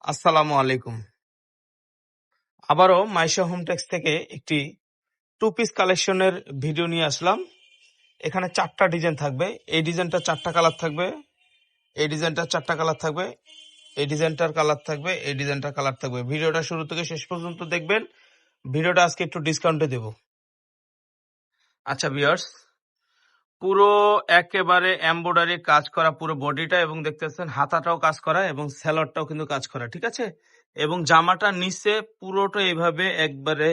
আসসালামু আলাইকুম। আবারও মাইশা হোমটেক্স থেকে একটি টু পিস কালেকশনের ভিডিও নিয়ে আসলাম। এখানে 4টা ডিজাইন থাকবে। এই ডিজাইনটা 4টা কালার থাকবে, এই ডিজাইনটার 4টা কালার থাকবে, এই ডিজাইনটার কালার থাকবে, এই ডিজাইনটার কালার থাকবে। ভিডিওটা শুরু থেকে শেষ পর্যন্ত দেখবেন। ভিডিওটা আজকে একটু ডিসকাউন্টে দেব। আচ্ছা ভিউয়ার্স, পুরো একেবারে এমব্রয়ডারি কাজ করা পুরো বডিটা, এবং দেখতেছেন হাতাটাও কাজ করা এবং স্যালোয়ারটাও কিন্তু কাজ করা, ঠিক আছে? এবং জামাটা নিচে পুরোটা এইভাবে একবারে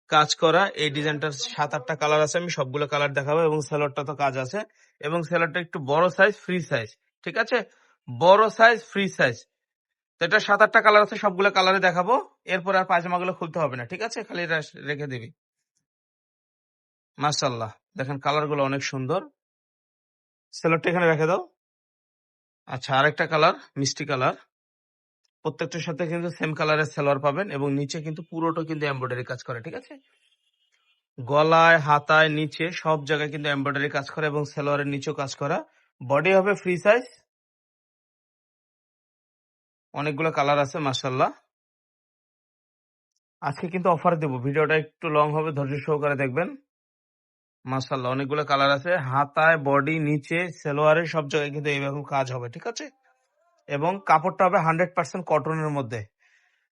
কাজ করা। এই ডিজাইনটার 7-8টা কালার আছে, আমি সবগুলো কালার দেখাবো। এবং স্যালোয়ারটা তো কাজ আছে, এবং স্যালোয়ারটা একটু বড় সাইজ, ফ্রি সাইজ, ঠিক আছে? বড় সাইজ, ফ্রি সাইজ। তো এটা 7-8টা কালার আছে, সবগুলো কালারে দেখাবো। এরপর আর পায়জামাগুলো খুলতে হবে না, ঠিক আছে? খালি রেখে দিবি। মাশাআল্লাহ, দেখেন কালারগুলো অনেক সুন্দর। স্যালোয়ারটা এখানে রেখে দাও। আচ্ছা, আরেকটা কালার মিষ্টি কালার। প্রত্যেকটার সাথে কিন্তু সেম কালারের সালোয়ার পাবেন, এবং নিচে কিন্তু পুরোটা কিন্তু এমব্রয়ডারি কাজ করে, ঠিক আছে? গলায়, হাতায়, নিচে সব জায়গায় কিন্তু এমব্রয়ডারি কাজ করা, এবং সালোয়ারের নিচেও কাজ করা। বডি হবে ফ্রি সাইজ। অনেকগুলো কালার আছে মাশাআল্লাহ। আজকে কিন্তু অফার দেব, ভিডিওটা একটু লং হবে, ধৈর্য সহকারে দেখবেন। মাশাআল্লাহ, অনেকগুলো কালার আছে। হাতায়, বডি, নিচে, সালোয়ারের সব জায়গায় কিন্তু এইরকম কাজ হবে, ঠিক আছে? এবং কাপড়টা হবে 100% কটনের মধ্যে,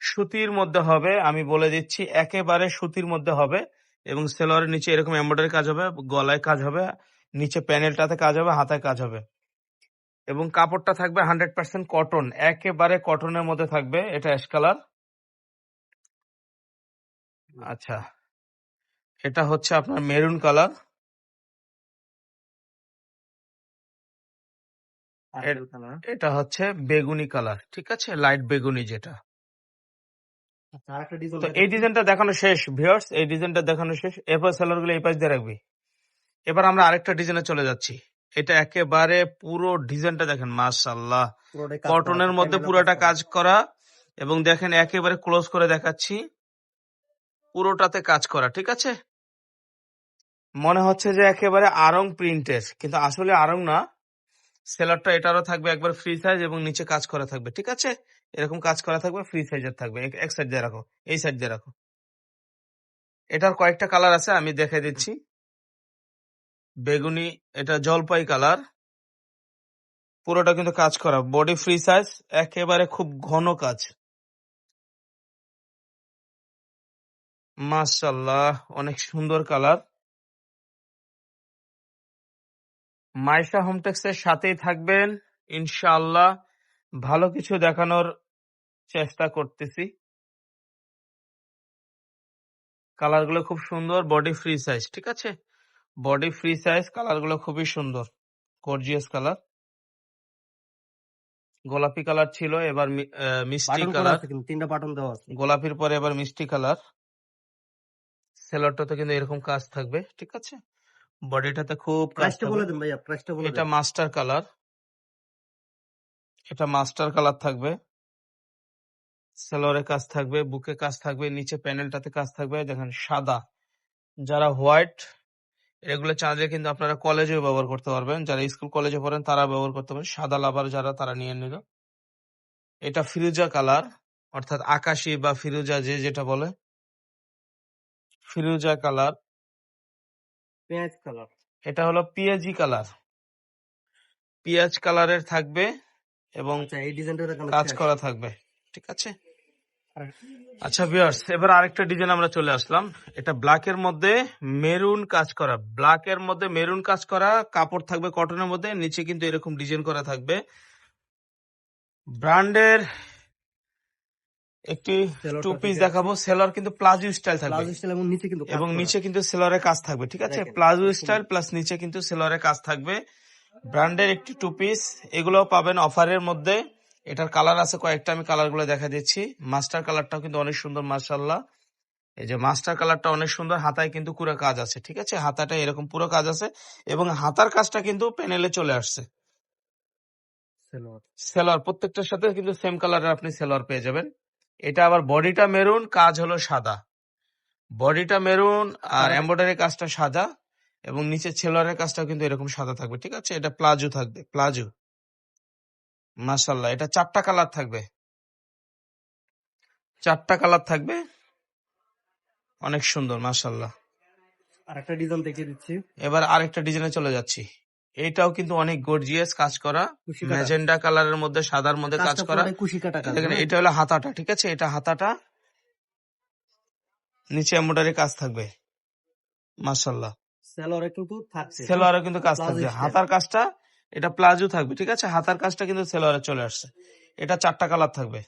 সুতির মধ্যে হবে। আমি বলে দিচ্ছি, একেবারে সুতির মধ্যে হবে। এবং সেলোয়ারের নিচে এরকম এমব্রয়ডারি কাজ হবে, গলায় কাজ হবে, নিচে প্যানেলটাতে কাজ হবে, হাতায় কাজ হবে। এবং কাপড়টা থাকবে 100% কটন, একেবারে কটনের মধ্যে থাকবে। এটা অ্যাশ কালার। আচ্ছা, এটা হচ্ছে আপনার মেরুন কালার। এটা হচ্ছে বেগুনি কালার, ঠিক আছে? লাইট বেগুনি যেটা। তো এই ডিজাইনটা দেখানো শেষ ভিউয়ার্স, এই ডিজাইনটা দেখানো শেষ। এরপর সেলার গুলো এই পাশ দিয়ে রাখবি। এবার আমরা আরেকটা ডিজাইনে চলে যাচ্ছি। এটা একেবারে পুরো ডিজাইনটা দেখেন, মাশাআল্লাহ, কটনের মধ্যে পুরোটা কাজ করা। এবং দেখেন একেবারে ক্লোজ করে দেখাচ্ছি, পুরোটাতে কাজ করা, ঠিক আছে? মনে হচ্ছে যে একেবারে আড়ং প্রিন্টের, কিন্তু আসলে আড়ং না। সেলারটা এটারও থাকবে একবার ফ্রি সাইজ, এবং নিচে কাজ করা থাকবে, ঠিক আছে? এরকম কাজ করা থাকবে, ফ্রি সাইজের থাকবে। এক সাইড দিয়ে রাখো, এই সাইড দিয়ে রাখো। এটার কয়েকটা কালার আছে, আমি দেখে দিচ্ছি। বেগুনি, এটা জলপাই কালার। পুরোটা কিন্তু কাজ করা, বডি ফ্রি সাইজ, একেবারে খুব ঘন কাজ। মাশাআল্লাহ, অনেক সুন্দর কালার। মাইশা হোমটেক্স এর সাথেই থাকবেন ইনশাআল্লাহ। ভালো কিছু দেখানোর চেষ্টা করতেছি। কালারগুলো খুব সুন্দর, বডি ফ্রি সাইজ, ঠিক আছে? বডি ফ্রি সাইজ, কালারগুলো খুবই সুন্দর, গর্জিয়াস কালার। গোলাপি কালার ছিল, এবার মিষ্টি কালার। 3টা বাটন দেওয়া আছে। গোলাপির পরে এবার মিষ্টি কালার। সেলারটাতে কিন্তু এরকম কাজ থাকবে, ঠিক আছে? বডিটাতে খুব কাজ প্রাইসটা বলে থাকবে। দেন ভাইয়া, প্রাইসটা বলে এটা দেন। মাস্টার কালার, এটা মাস্টার কালার থাকবে। সালোয়ারে কাজ থাকবে, বুকে কাজ থাকবে, নিচে প্যানেলটাতে কাজ থাকবে। দেখেন সাদা, যারা হোয়াইট এগুলো চাইলে কিন্তু আপনারা কলেজেও ব্যবহার করতে পারবেন। যারা স্কুল কলেজে পড়েন তারা ব্যবহার করতে পারেন। সাদা লাভার যারা, তারা নিয়ে নিল। এটা ফিরোজা কালার, অর্থাৎ আকাশি বা ফিরোজা, যে যেটা বলে, ফিরোজা কালার। পেঁয়াজ কালার। এটা হলো পিএজি কালার, পিঁয়াজ কালারের থাকবে, এবং আচ্ছা, এই ডিজাইনটা দেখানো কাজ শেষ। করা থাকবে, ঠিক আছে? আচ্ছা ভিউয়ার্স, এবার আরেকটা ডিজাইন আমরা চলে আসলাম। এটা ব্ল্যাক এর মধ্যে মেরুন কাজ করা, ব্ল্যাক এর মধ্যে মেরুন কাজ করা। কাপড় থাকবে কটনের মধ্যে, নিচে কিন্তু এরকম ডিজাইন করা থাকবে। ব্র্যান্ডের একটি টু পিস দেখাবো। সেলর কিন্তু প্লাজো স্টাইল থাকবে, প্লাজো স্টাইল, এবং নিচে কিন্তু কাজ এবং করা। নিচে কিন্তু সেলরের কাজ থাকবে, ঠিক আছে? দেখেন, প্লাজো খুব স্টাইল সুন্দর। প্লাস নিচে কিন্তু সেলরের কাজ থাকবে। ব্র্যান্ডের একটি টু পিস, এগুলো পাবেন অফারের মধ্যে। এটার কালার আছে কয়েকটা, আমি কালার গুলো দেখা দিচ্ছি। মাস্টার কালারটাও কিন্তু অনেক সুন্দর, মাশাআল্লাহ। এই যে মাস্টার কালারটা অনেক সুন্দর। হাতায় কিন্তু পুরো কাজ আছে, ঠিক আছে? হাতাটা এরকম পুরো কাজ আছে, এবং হাতার কাজটা কিন্তু প্যানেলে চলে আসছে। সালোয়ার। সেলর প্রত্যেকটার সাথে কিন্তু সেম কালারের আপনি সেলর পেয়ে যাবেন। এটা আবার বডিটা মেরুন, কাজ হলো সাদা। বডিটা মেরুন আর এমব্রয়ডারি কাজটা সাদা, এবং নিচে সেলরের কাজটাও কিন্তু এরকম সাদা থাকবে, ঠিক আছে? এটা প্লাজো থাকবে, প্লাজো। মাশাআল্লাহ, এটা 4টা কালার থাকবে। চারটা কালার থাকবে, অনেক সুন্দর মাশাআল্লাহ। আর একটা ডিজাইন দেখিয়ে দিচ্ছি, এবার আরেকটা ডিজাইনে চলে যাচ্ছি। এটাও কিন্তু অনেক গর্জিয়াস কাজ করা, কুশি কাটা। ম্যাজেন্ডা কালারের মধ্যে সাদার মধ্যে কাজ কাজটা করা। পুরোটাই কুশি কাটা কাজ, দেখেন হ্যাঁ? এটা হলো হাতাটা, ঠিক আছে, এটা হাতাটা, নিচে এমব্রয়ডারি কাজ থাকবে মাশাআল্লাহ। সালোয়ারে কিন্তু থাকছে, হ্যাঁ? সেলোয়ারে কিন্তু কাজ প্লাজো থাকবে, স্টাইল। হাতার কাজটা এটা প্লাজো থাকবে, ঠিক আছে, হাতার কাজটা কিন্তু সেলোয়ারে চলে আসছে। এটা চারটা কালার থাকবে,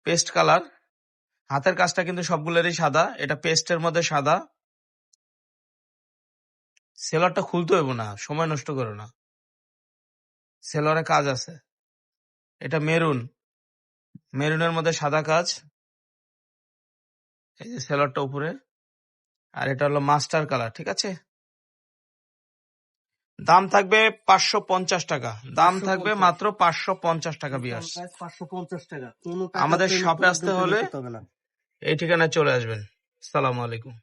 পেস্ট কালার, হাতের কাজটা কিন্তু সবগুলোরই সাদা, এটা পেস্টের মধ্যে সাদা। সেলোয়ারটা খুলতে হইব না, সময় নষ্ট করো না, সেলোয়ারে কাজ আছে। এটা মেরুন, মেরুনের মধ্যে সাদা কাজ, এই যে সেলোয়ারটা উপরে। আর এটা হলো মাস্টার কালার, ঠিক আছে। দাম থাকবে 550 টাকা, দাম থাকবে 550 মাত্র 550 টাকা বিয়াস। ডিসকাউন্ট প্রাইস 550 টাকা। কোনো টাকা আমাদের পেমেন্ট শপে করে আসতে একদম হলে পেমেন্ট করতে হবে না। এই ঠিকানায় চলে আসবেন। আসসালামু আলাইকুম।